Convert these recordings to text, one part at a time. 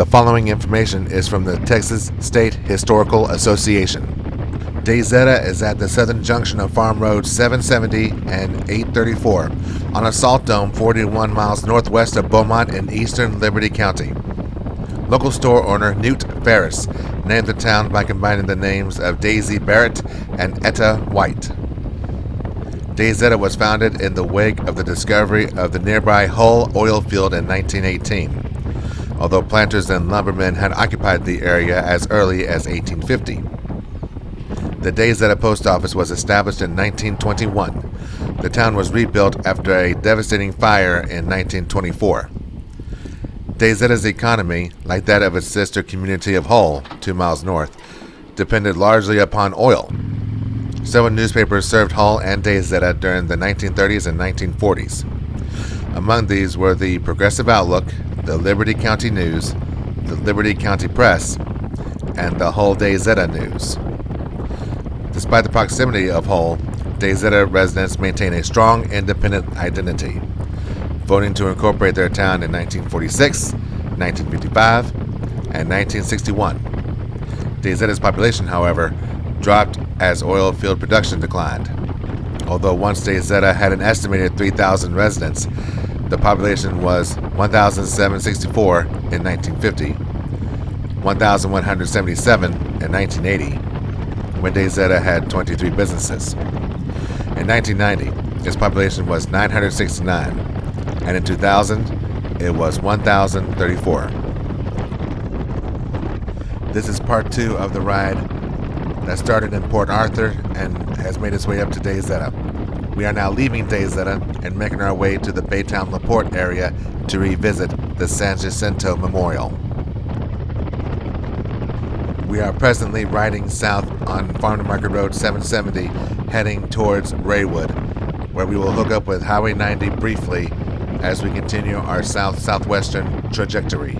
The following information is from the Texas State Historical Association. Daisetta is at the southern junction of Farm Road 770 and 834 on a salt dome 41 miles northwest of Beaumont in eastern Liberty County. Local store owner Newt Ferris named the town by combining the names of Daisy Barrett and Etta White. Daisetta was founded in the wake of the discovery of the nearby Hull oil field in 1918, although planters and lumbermen had occupied the area as early as 1850. The Daisetta post office was established in 1921. The town was rebuilt after a devastating fire in 1924. Daisetta's economy, like that of its sister community of Hull, 2 miles north, depended largely upon oil. Several newspapers served Hull and Daisetta during the 1930s and 1940s. Among these were the Progressive Outlook, the Liberty County News, the Liberty County Press, and the Hull Daisetta News. Despite the proximity of Hull, Daisetta residents maintain a strong independent identity, voting to incorporate their town in 1946, 1955, and 1961. Daisetta's population, however, dropped as oil field production declined. Although once Daisetta had an estimated 3,000 residents, the population was 1,764 in 1950, 1,177 in 1980, when Daisetta had 23 businesses. In 1990, its population was 969, and in 2000, it was 1,034. This is part 2 of the ride that started in Port Arthur and has made its way up to Daisetta. We are now leaving Daisetta and making our way to the Baytown LaPorte area to revisit the San Jacinto Memorial. We are presently riding south on Farm to Market Road 770, heading towards Raywood, where we will hook up with Highway 90 briefly as we continue our south-southwestern trajectory.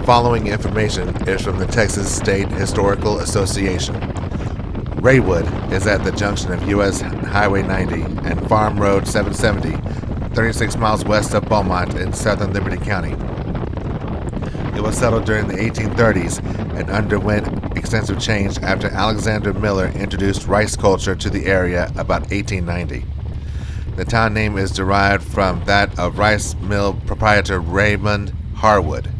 following information is from the Texas State Historical Association. Raywood is at the junction of U.S. Highway 90 and Farm Road 770, 36 miles west of Beaumont in southern Liberty County. It was settled during the 1830s and underwent extensive change after Alexander Miller introduced rice culture to the area about 1890. The town name is derived from that of rice mill proprietor Raymond Harwood.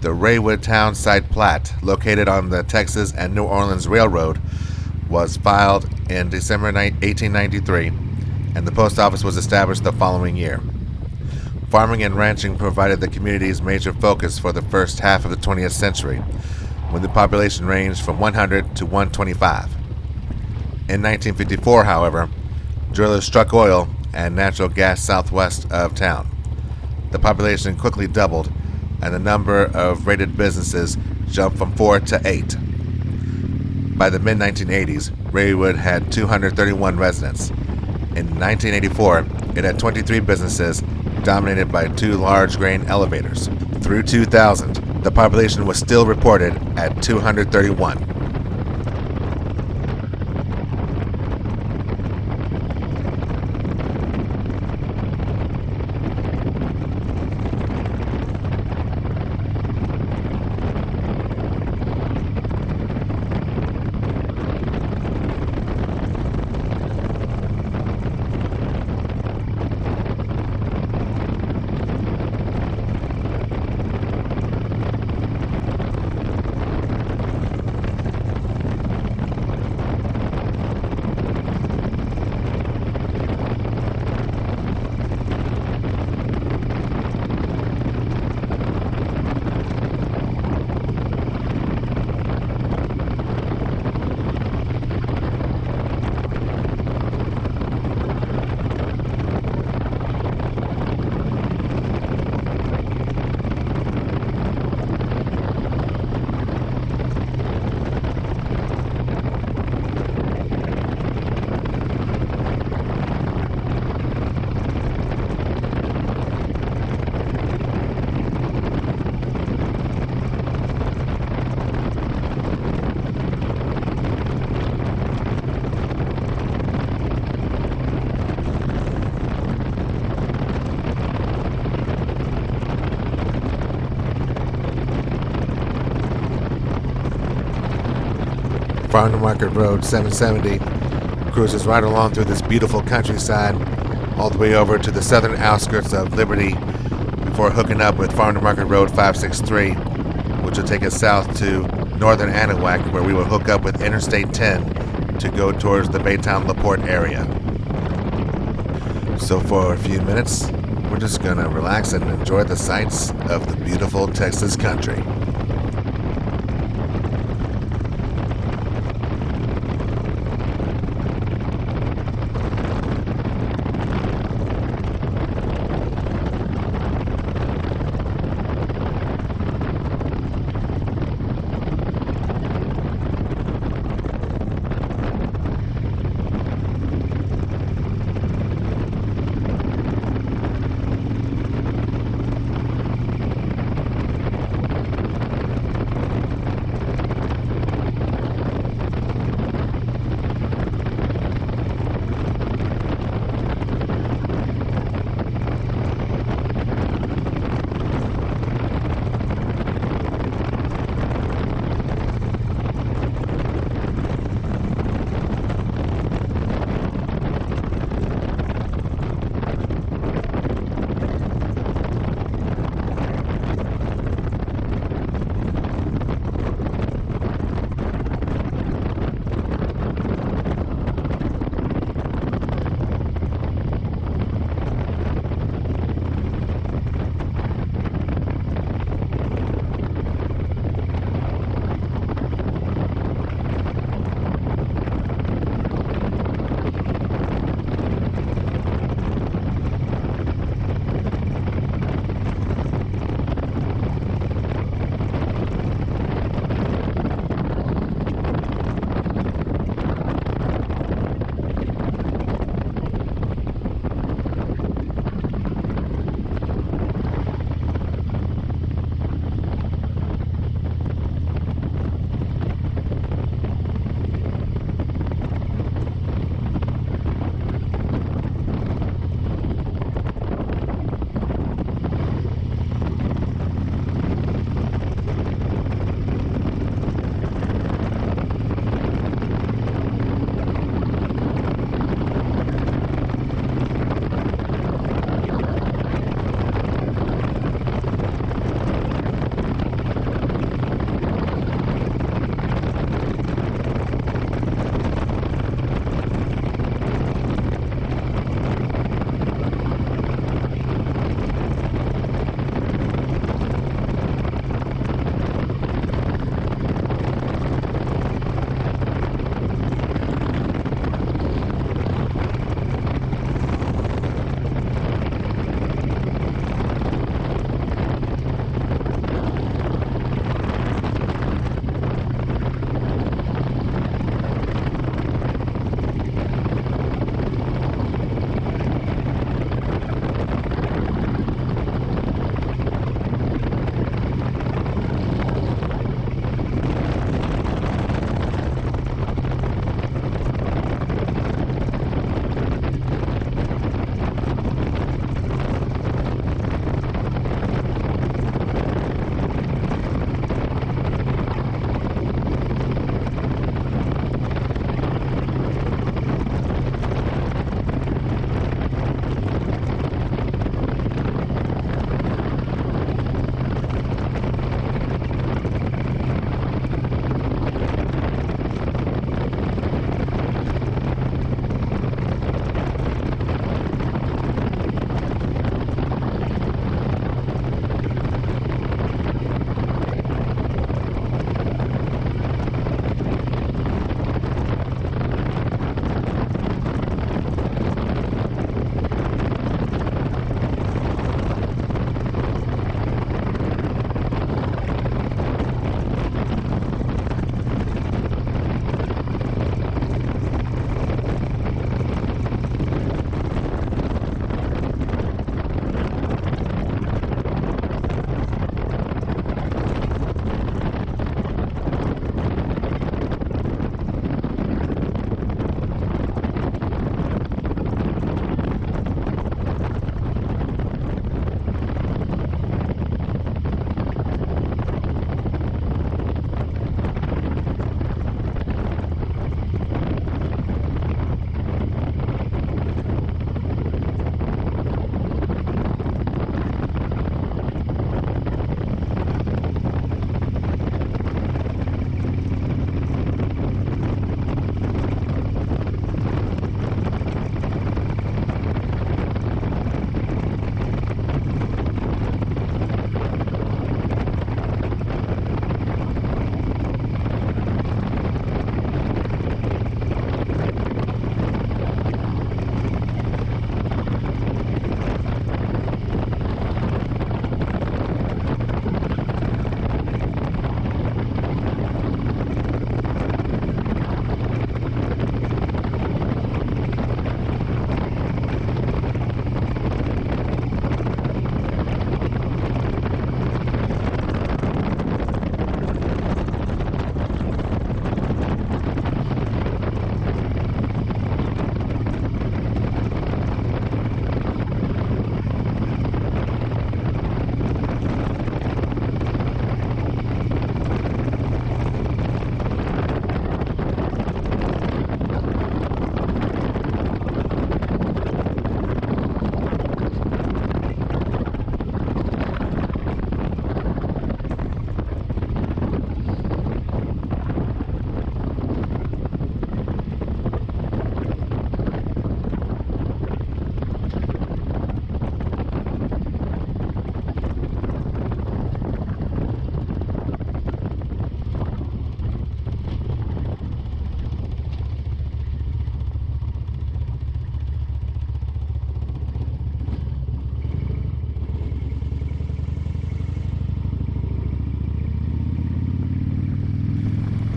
The Raywood Town Site Plat, located on the Texas and New Orleans Railroad, was filed in December 1893, and the post office was established the following year. Farming and ranching provided the community's major focus for the first half of the 20th century, when the population ranged from 100 to 125. In 1954, however, drillers struck oil and natural gas southwest of town. The population quickly doubled, and the number of rated businesses jumped from 4 to 8. By the mid-1980s, Raywood had 231 residents. In 1984, it had 23 businesses, dominated by 2 large grain elevators. Through 2000, the population was still reported at 231. Farm to Market Road 770 cruises right along through this beautiful countryside, all the way over to the southern outskirts of Liberty before hooking up with Farm to Market Road 563, which will take us south to northern Anahuac, where we will hook up with Interstate 10 to go towards the Baytown-LaPorte area. So for a few minutes, we're just gonna relax and enjoy the sights of the beautiful Texas country.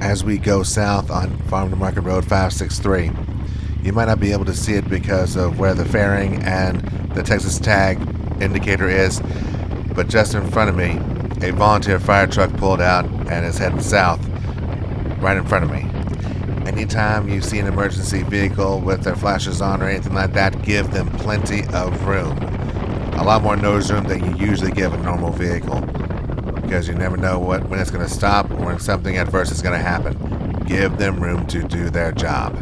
as we go south on Farm to Market Road 563. You might not be able to see it because of where the fairing and the Texas tag indicator is, but just in front of me, a volunteer fire truck pulled out and is heading south, right in front of me. Anytime you see an emergency vehicle with their flashers on or anything like that, give them plenty of room. A lot more nose room than you usually give a normal vehicle, because you never know when it's going to stop or when something adverse is going to happen. Give them room to do their job.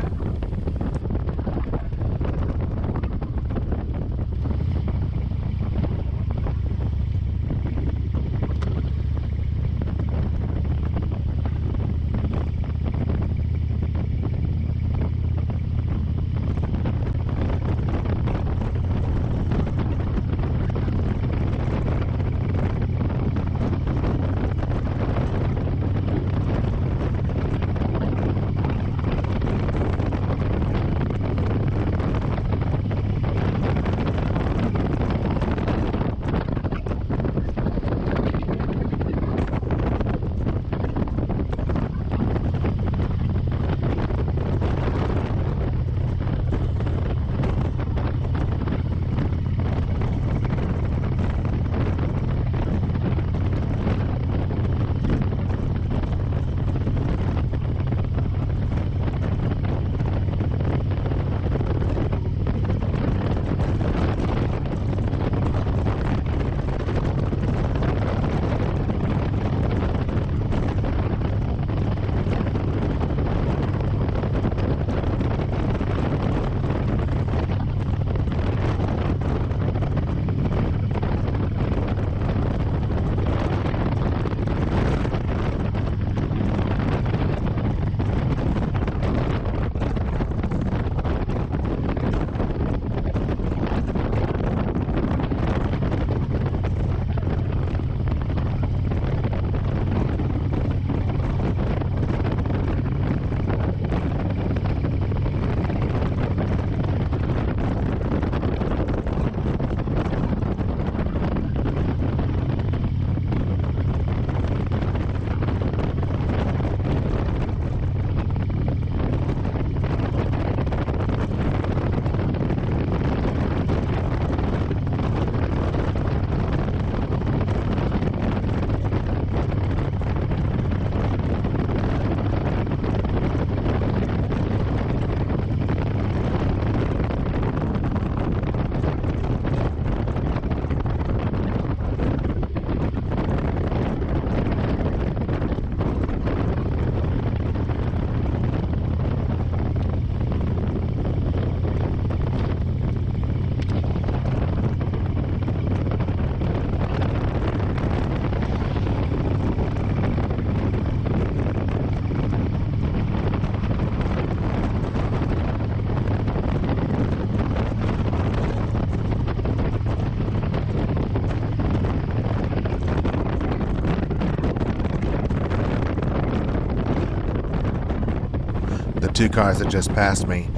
The two cars that just passed me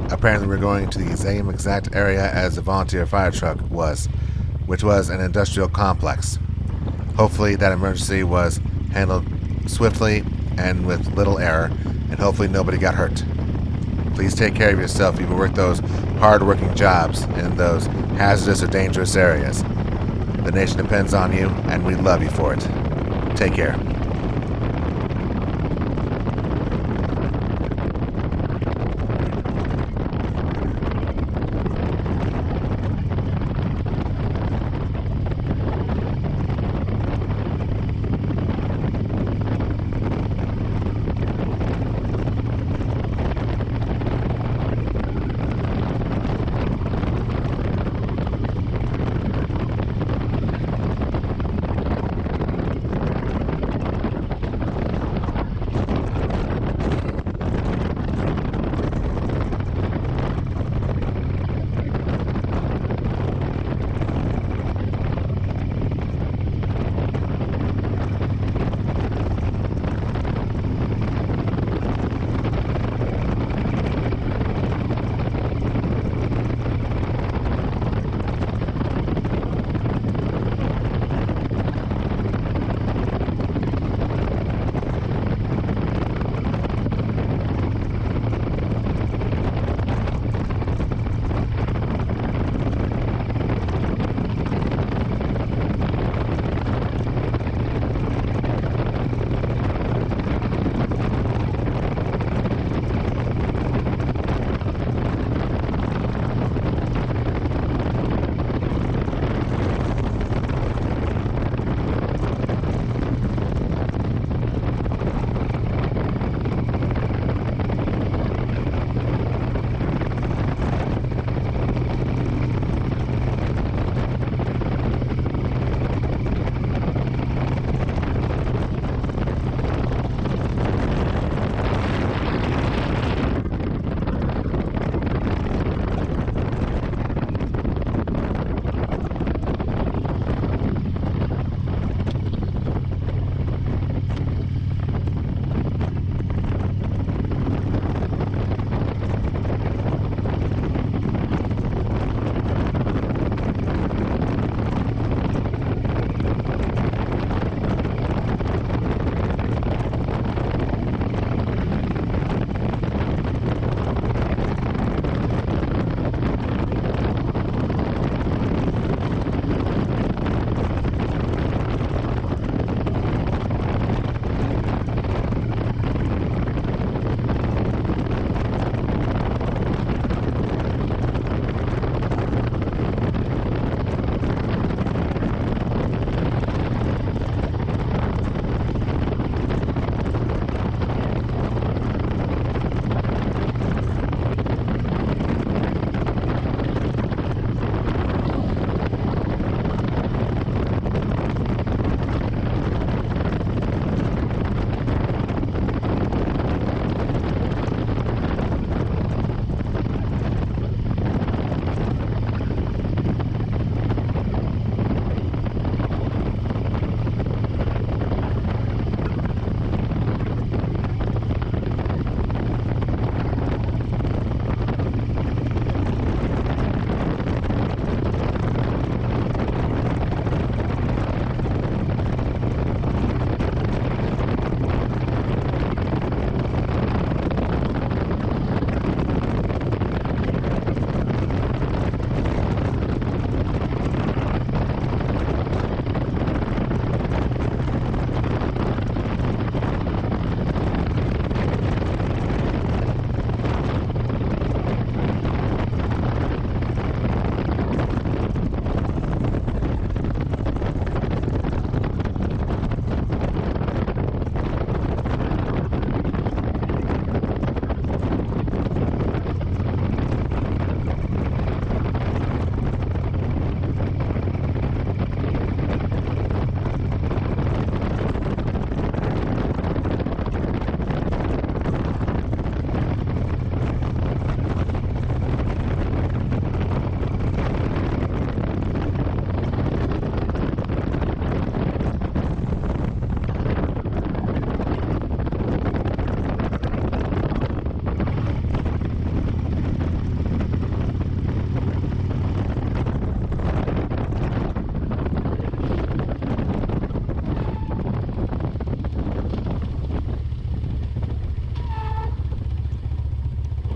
apparently were going to the same exact area as the volunteer fire truck was, which was an industrial complex. Hopefully that emergency was handled swiftly and with little error, and hopefully nobody got hurt. Please take care of yourself if you work those hard-working jobs in those hazardous or dangerous areas. The nation depends on you, and we love you for it. Take care.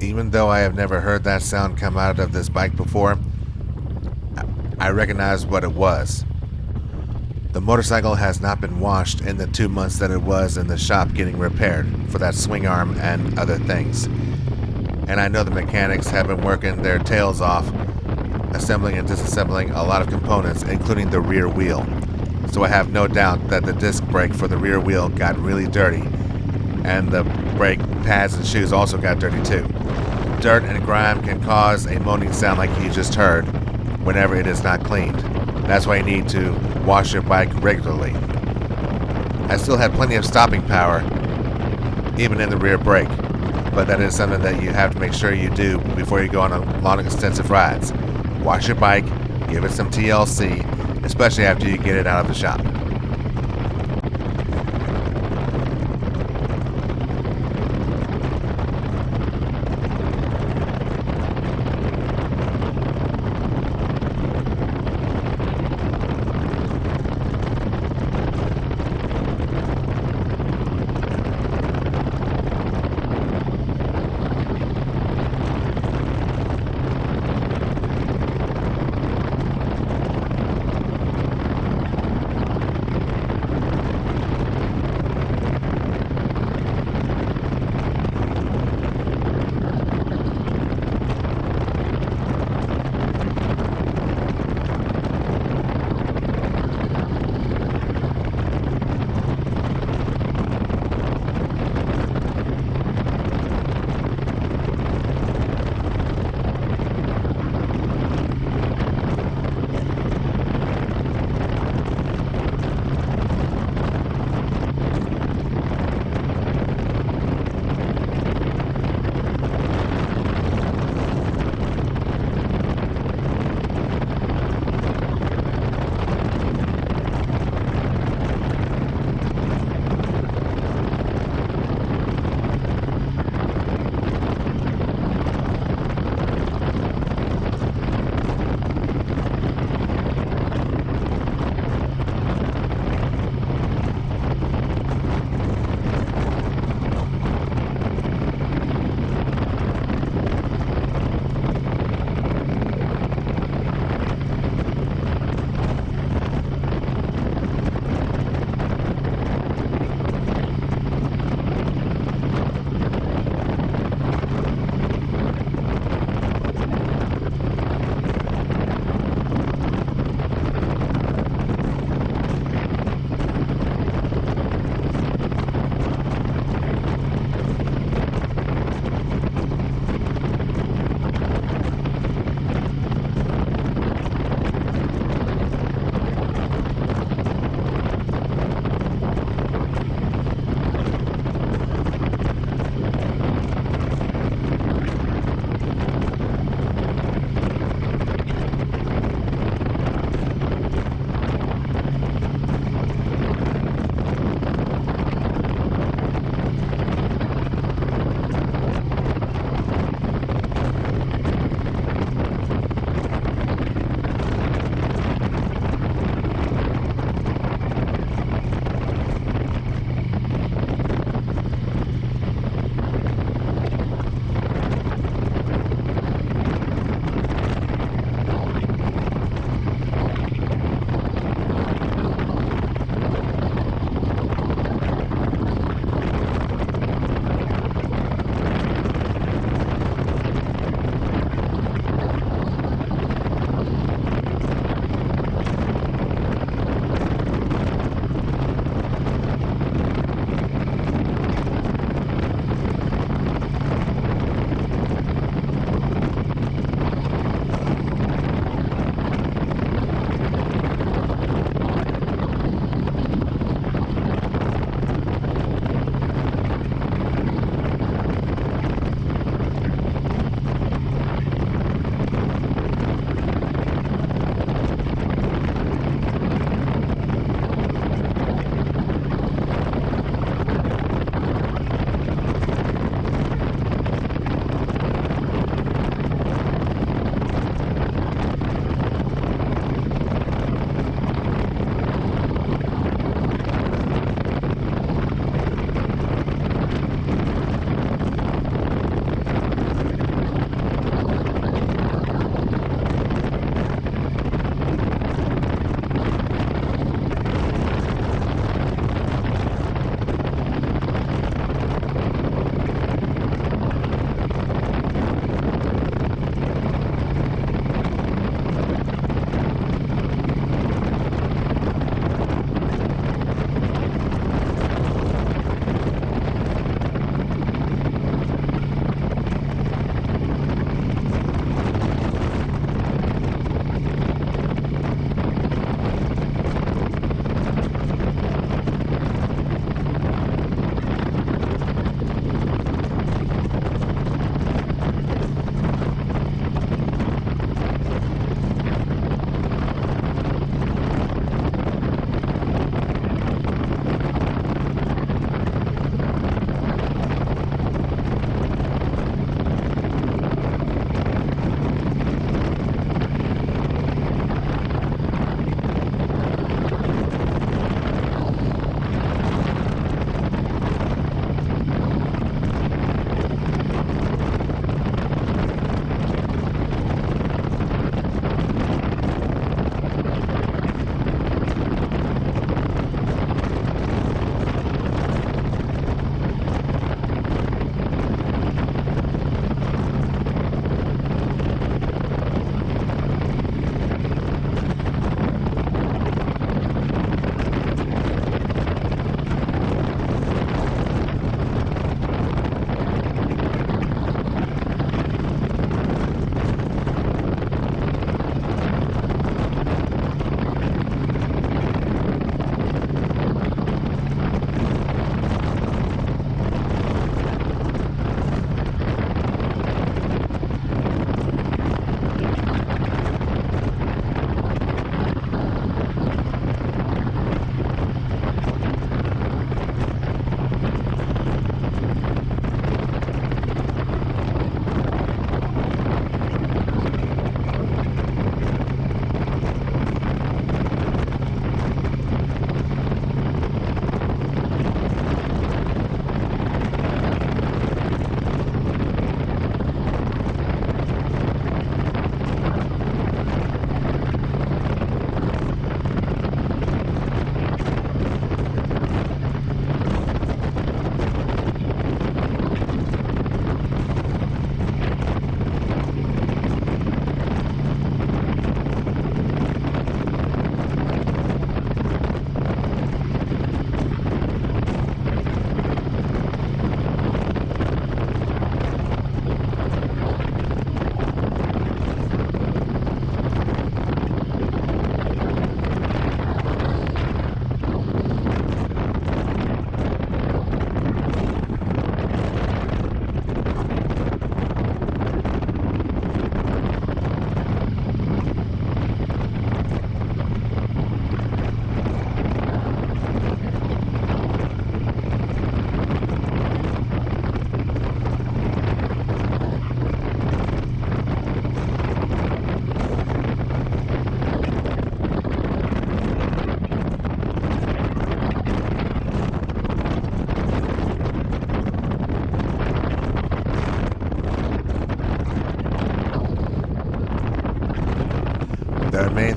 Even though I have never heard that sound come out of this bike before, I recognized what it was. The motorcycle has not been washed in the 2 months that it was in the shop getting repaired for that swing arm and other things. And I know the mechanics have been working their tails off, assembling and disassembling a lot of components, including the rear wheel. So I have no doubt that the disc brake for the rear wheel got really dirty, and the brake pads and shoes also got dirty too. Dirt and grime can cause a moaning sound like you just heard whenever it is not cleaned. That's why you need to wash your bike regularly. I still had plenty of stopping power, even in the rear brake, but that is something that you have to make sure you do before you go on long extensive rides. Wash your bike, give it some TLC, especially after you get it out of the shop.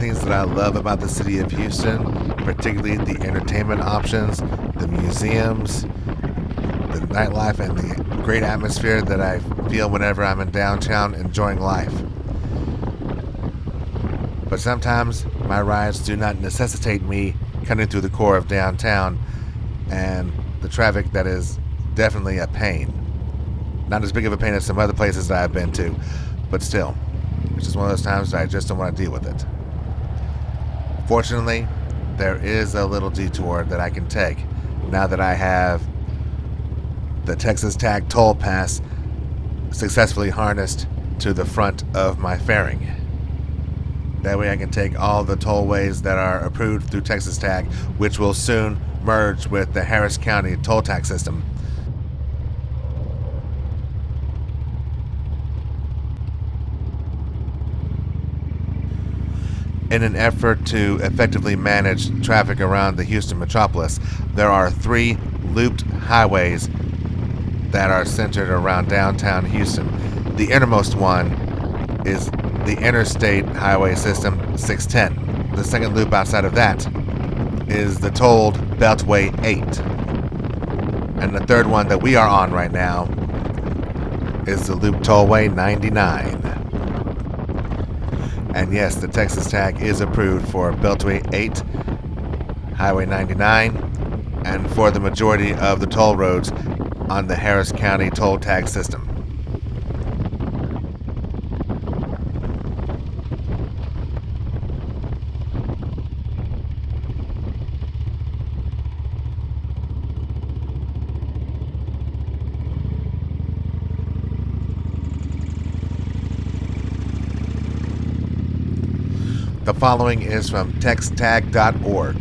things that I love about the city of Houston, particularly the entertainment options, the museums, the nightlife, and the great atmosphere that I feel whenever I'm in downtown enjoying life. But sometimes my rides do not necessitate me cutting through the core of downtown and the traffic that is definitely a pain. Not as big of a pain as some other places that I've been to, but still, it's just one of those times that I just don't want to deal with it. Fortunately, there is a little detour that I can take now that I have the Texas Tag toll pass successfully harnessed to the front of my fairing. That way I can take all the tollways that are approved through Texas Tag, which will soon merge with the Harris County toll tax system. In an effort to effectively manage traffic around the Houston metropolis, there are 3 looped highways that are centered around downtown Houston. The innermost one is the Interstate Highway System 610. The second loop outside of that is the tolled Beltway 8. And the third one that we are on right now is the Loop Tollway 99. And yes, the Texas Tag is approved for Beltway 8, Highway 99, and for the majority of the toll roads on the Harris County toll tag system. The following is from textag.org.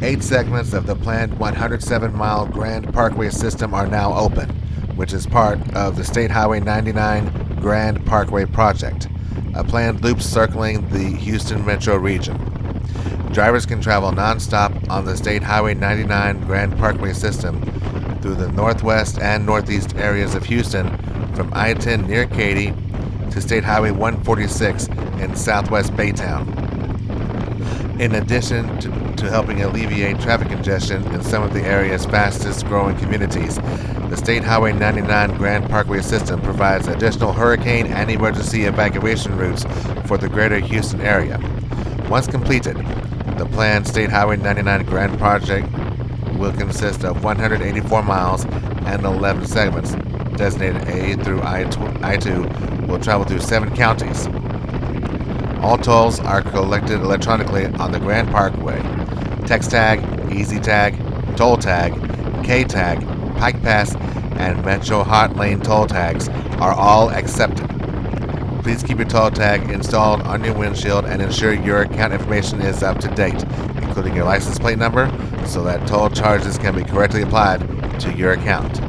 8 segments of the planned 107-mile Grand Parkway system are now open, which is part of the State Highway 99 Grand Parkway project, a planned loop circling the Houston metro region. Drivers can travel non-stop on the State Highway 99 Grand Parkway system through the northwest and northeast areas of Houston from I-10 near Katy to State Highway 146 in southwest Baytown. In addition to helping alleviate traffic congestion in some of the area's fastest growing communities, the State Highway 99 Grand Parkway system provides additional hurricane and emergency evacuation routes for the greater Houston area. Once completed, the planned State Highway 99 Grand Project will consist of 184 miles and 11 segments, designated A through I-2, will travel through 7 counties. All tolls are collected electronically on the Grand Parkway. Text Tag, Easy Tag, Toll Tag, K Tag, Pike Pass, and Metro Hot Lane toll tags are all accepted. Please keep your toll tag installed on your windshield and ensure your account information is up to date, including your license plate number, so that toll charges can be correctly applied to your account.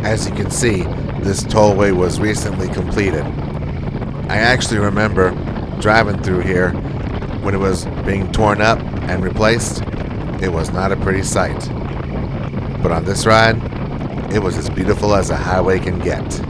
As you can see, this tollway was recently completed. I actually remember driving through here when it was being torn up and replaced. It was not a pretty sight. But on this ride, it was as beautiful as a highway can get.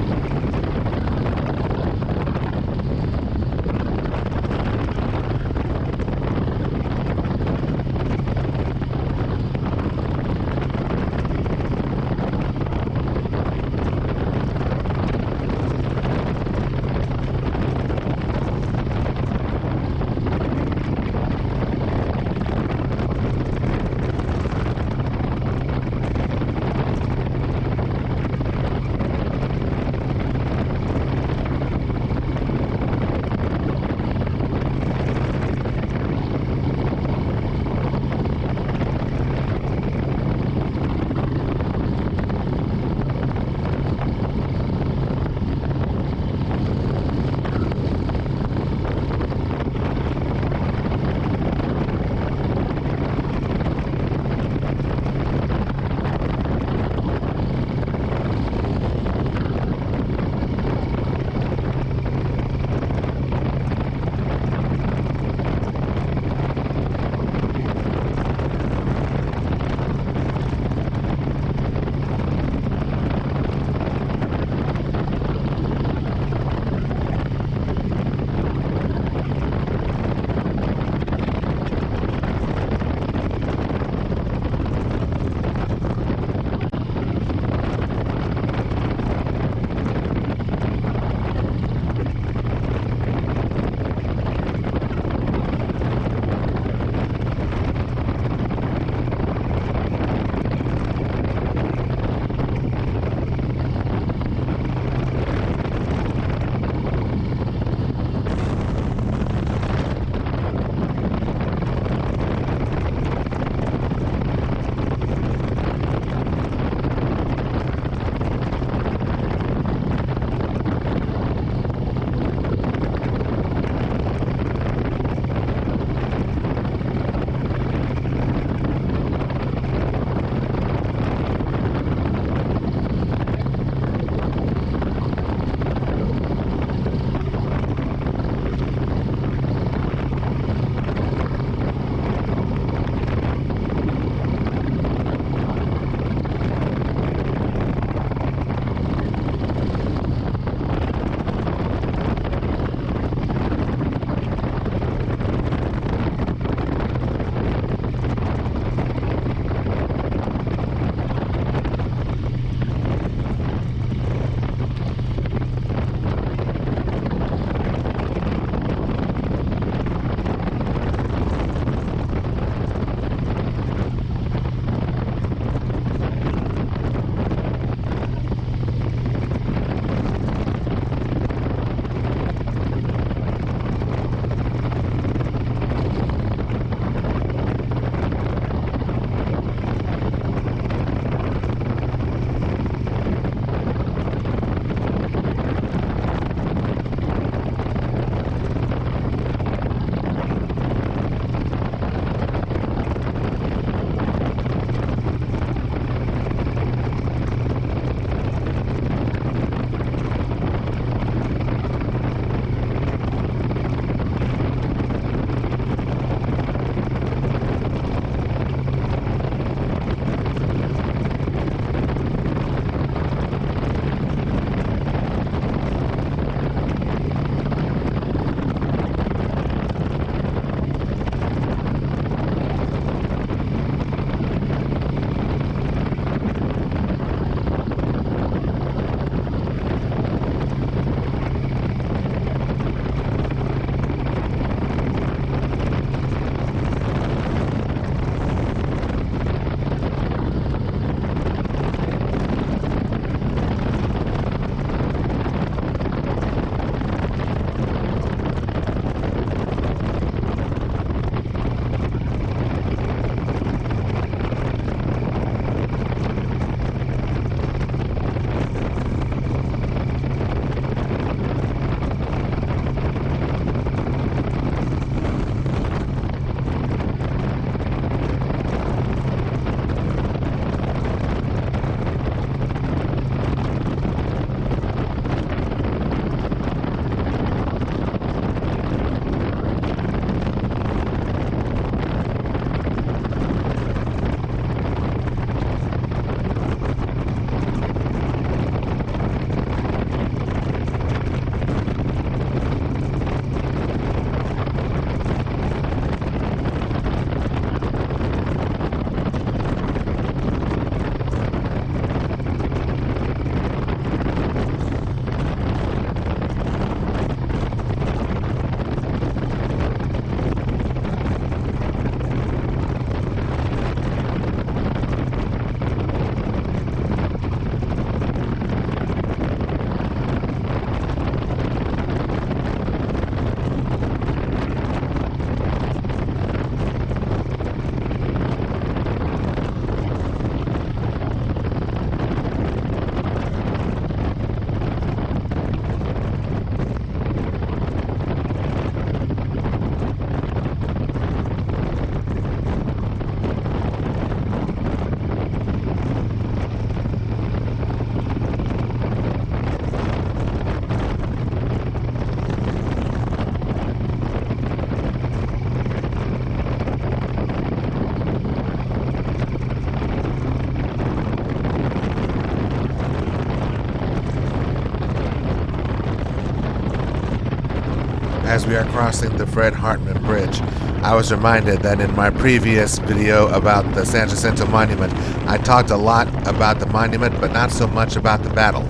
As we are crossing the Fred Hartman Bridge, I was reminded that in my previous video about the San Jacinto Monument, I talked a lot about the monument, but not so much about the battle.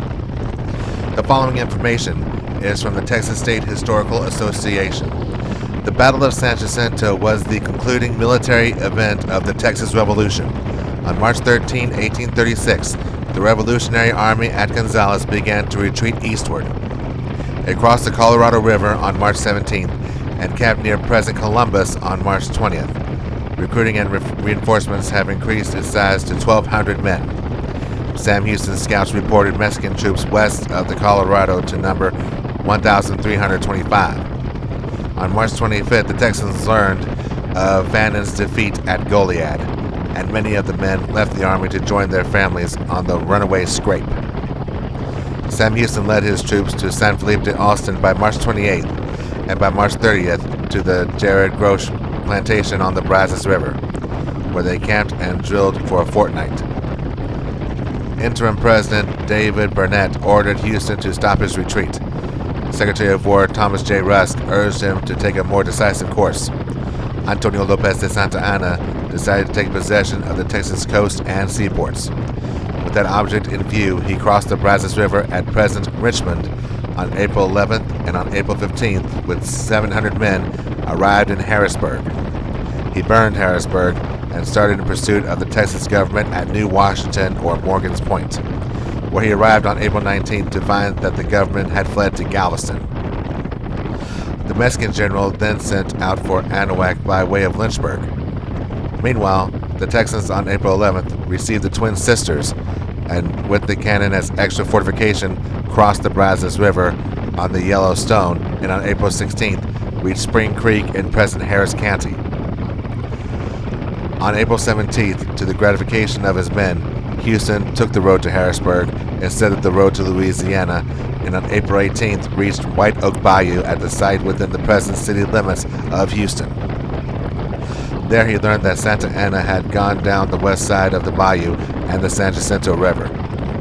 The following information is from the Texas State Historical Association. The Battle of San Jacinto was the concluding military event of the Texas Revolution. On March 13, 1836, the Revolutionary Army at Gonzales began to retreat eastward. It crossed the Colorado River on March 17th and camped near present Columbus on March 20th. Recruiting and reinforcements have increased its size to 1,200 men. Sam Houston's scouts reported Mexican troops west of the Colorado to number 1,325. On March 25th, the Texans learned of Vannon's defeat at Goliad, and many of the men left the army to join their families on the runaway scrape. Sam Houston led his troops to San Felipe de Austin by March 28th, and by March 30th to the Jared Grosh plantation on the Brazos River, where they camped and drilled for a fortnight. Interim President David Burnett ordered Houston to stop his retreat. Secretary of War Thomas J. Rusk urged him to take a more decisive course. Antonio Lopez de Santa Anna decided to take possession of the Texas coast and seaports. With that object in view, he crossed the Brazos River at present Richmond on April 11th, and on April 15th, with 700 men, arrived in Harrisburg. He burned Harrisburg and started in pursuit of the Texas government at New Washington or Morgan's Point, where he arrived on April 19th to find that the government had fled to Galveston. The Mexican general then sent out for Anahuac by way of Lynchburg. Meanwhile, the Texans on April 11th received the Twin Sisters, and with the cannon as extra fortification, crossed the Brazos River on the Yellowstone, and on April 16th reached Spring Creek in present Harris County. On April 17th, to the gratification of his men, Houston took the road to Harrisburg instead of the road to Louisiana, and on April 18th reached White Oak Bayou at the site within the present city limits of Houston. There he learned that Santa Anna had gone down the west side of the bayou and the San Jacinto River,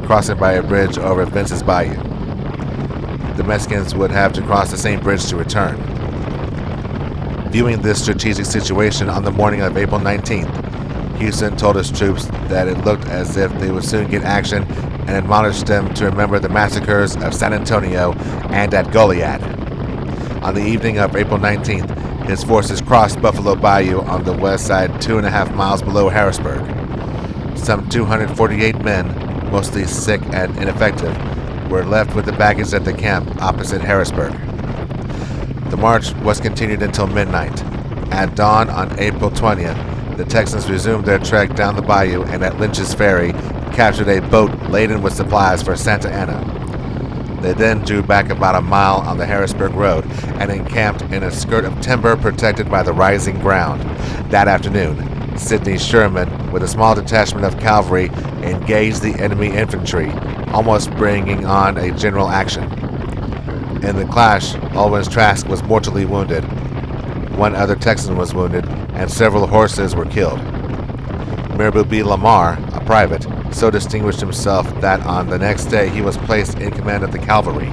crossing by a bridge over Vince's Bayou. The Mexicans would have to cross the same bridge to return. Viewing this strategic situation on the morning of April 19th, Houston told his troops that it looked as if they would soon get action and admonished them to remember the massacres of San Antonio and at Goliad. On the evening of April 19th, his forces crossed Buffalo Bayou on the west side 2.5 miles below Harrisburg. Some 248 men, mostly sick and ineffective, were left with the baggage at the camp opposite Harrisburg. The march was continued until midnight. At dawn on April 20th, the Texans resumed their trek down the bayou and at Lynch's Ferry captured a boat laden with supplies for Santa Anna. They then drew back about a mile on the Harrisburg Road and encamped in a skirt of timber protected by the rising ground. That afternoon, Sidney Sherman, with a small detachment of cavalry, engaged the enemy infantry, almost bringing on a general action. In the clash, Alwyn's Trask was mortally wounded. One other Texan was wounded, and several horses were killed. Mirabeau B. Lamar, a private, so distinguished himself that on the next day he was placed in command of the cavalry.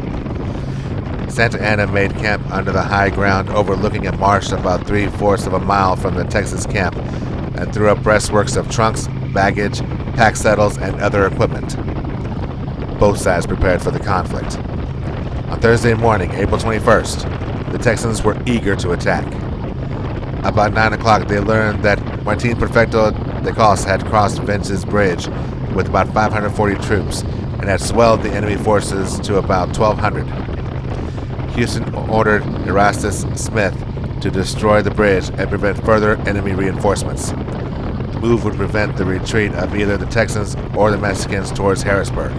Santa Anna made camp under the high ground overlooking a marsh about 3/4 of a mile from the Texas camp, and threw up breastworks of trunks, baggage, pack saddles, and other equipment. Both sides prepared for the conflict. On Thursday morning, April 21st, the Texans were eager to attack. About 9 o'clock, they learned that Martin Perfecto de Cos had crossed Vince's Bridge with about 540 troops and had swelled the enemy forces to about 1,200. Houston ordered Erastus Smith to destroy the bridge and prevent further enemy reinforcements. The move would prevent the retreat of either the Texans or the Mexicans towards Harrisburg.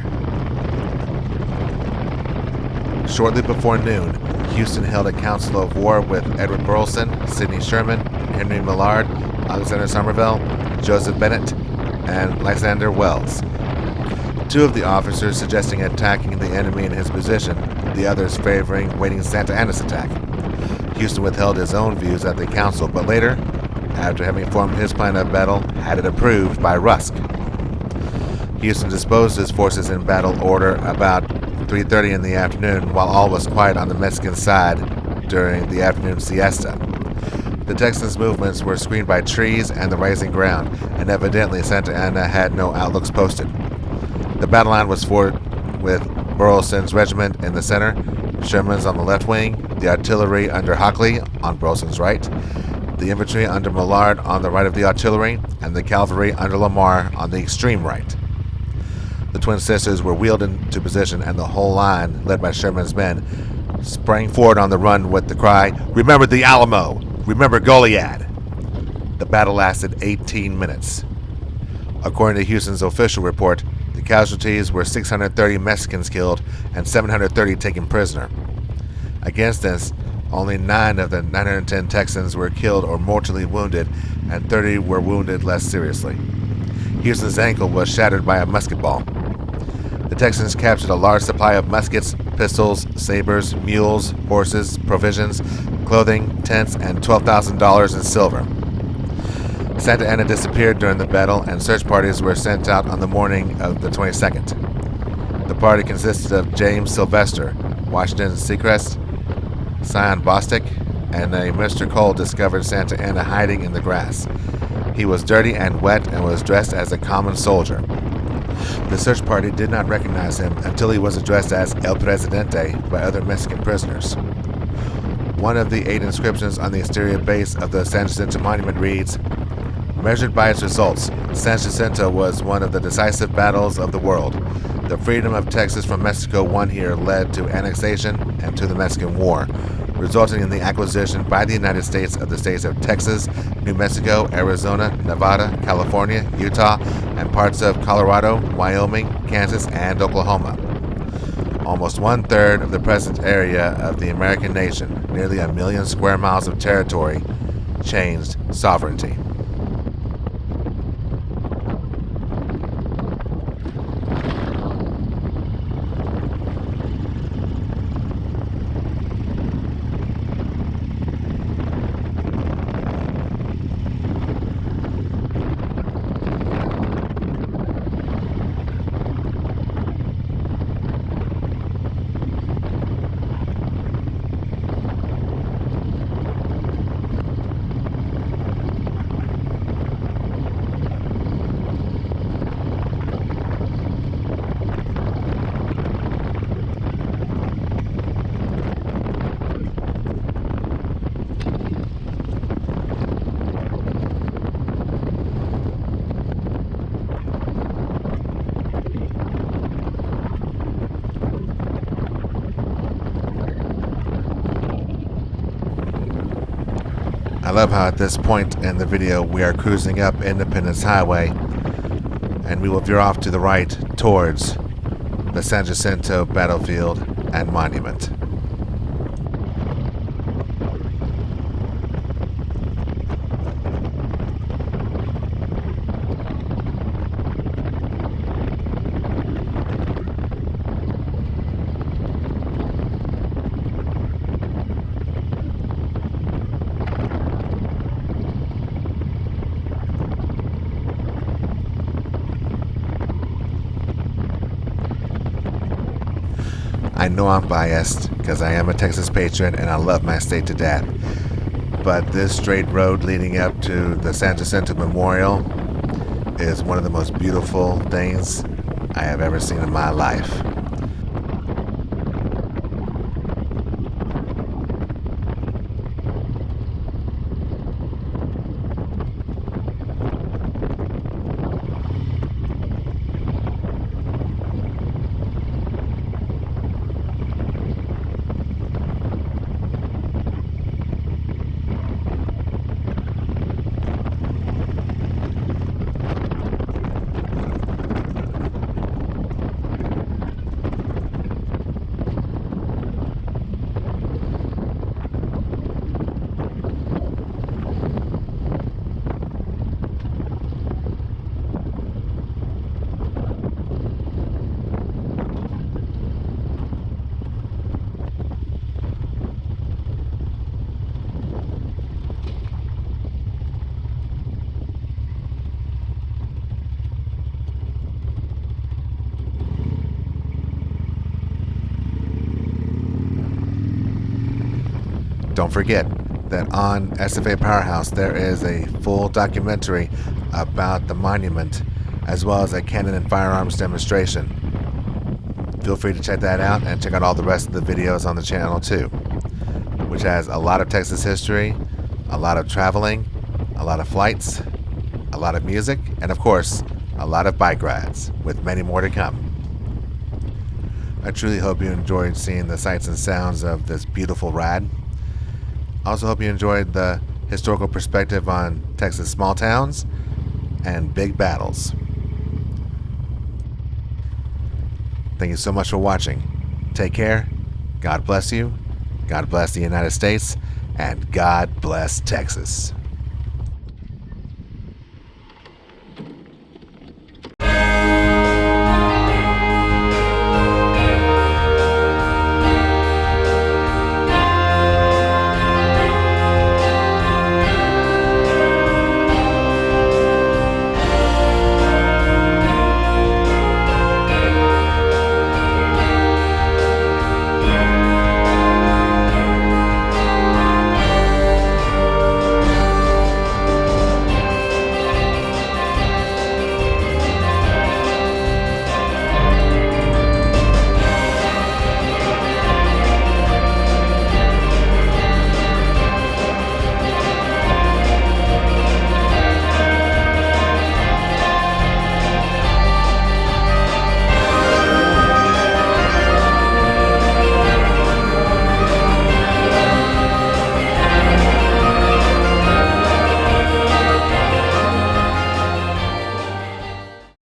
Shortly before noon, Houston held a council of war with Edward Burleson, Sidney Sherman, Henry Millard, Alexander Somerville, Joseph Bennett, and Lysander Wells. Two of the officers suggesting attacking the enemy in his position, the others favoring waiting Santa Anna's attack. Houston withheld his own views at the council, but later, after having formed his plan of battle, had it approved by Rusk. Houston disposed his forces in battle order about 3:30 in the afternoon, while all was quiet on the Mexican side. during the afternoon siesta. The Texans' movements were screened by trees and the rising ground, and evidently Santa Anna had no outlooks posted. The battle line was formed with Burleson's regiment in the center, Sherman's on the left wing, the artillery under Hockley on Burleson's right, the infantry under Millard on the right of the artillery, and the cavalry under Lamar on the extreme right. The Twin Sisters were wheeled into position, and the whole line, led by Sherman's men, sprang forward on the run with the cry, "Remember the Alamo! Remember Goliad!" The battle lasted 18 minutes. According to Houston's official report, the casualties were 630 Mexicans killed and 730 taken prisoner. Against this, only 9 of the 910 Texans were killed or mortally wounded, and 30 were wounded less seriously. Houston's ankle was shattered by a musket ball. The Texans captured a large supply of muskets, pistols, sabers, mules, horses, provisions, clothing, tents, and $12,000 in silver. Santa Anna disappeared during the battle, and search parties were sent out on the morning of the 22nd. The party consisted of James Sylvester, Washington Secrest, Sion Bostic, and a Mr. Cole discovered Santa Anna hiding in the grass. He was dirty and wet and was dressed as a common soldier. The search party did not recognize him until he was addressed as El Presidente by other Mexican prisoners. One of the 8 inscriptions on the exterior base of the San Jacinto monument reads, "Measured by its results, San Jacinto was one of the decisive battles of the world. The freedom of Texas from Mexico won here led to annexation and to the Mexican War, resulting in the acquisition by the United States of the states of Texas, New Mexico, Arizona, Nevada, California, Utah, and parts of Colorado, Wyoming, Kansas, and Oklahoma. Almost 1/3 of the present area of the American nation, nearly 1 million square miles of territory, changed sovereignty." I love how at this point in the video we are cruising up Independence Highway, and we will veer off to the right towards the San Jacinto battlefield and monument. I know I'm biased because I am a Texas patriot and I love my state to death, but this straight road leading up to the San Jacinto Memorial is one of the most beautiful things I have ever seen in my life. Don't forget that on SFAPowerhouse there is a full documentary about the monument, as well as a cannon and firearms demonstration. Feel free to check that out and check out all the rest of the videos on the channel too, which has a lot of Texas history, a lot of traveling, a lot of flights, a lot of music, and of course, a lot of bike rides, with many more to come. I truly hope you enjoyed seeing the sights and sounds of this beautiful ride. I also hope you enjoyed the historical perspective on Texas small towns and big battles. Thank you so much for watching. Take care. God bless you. God bless the United States. And God bless Texas.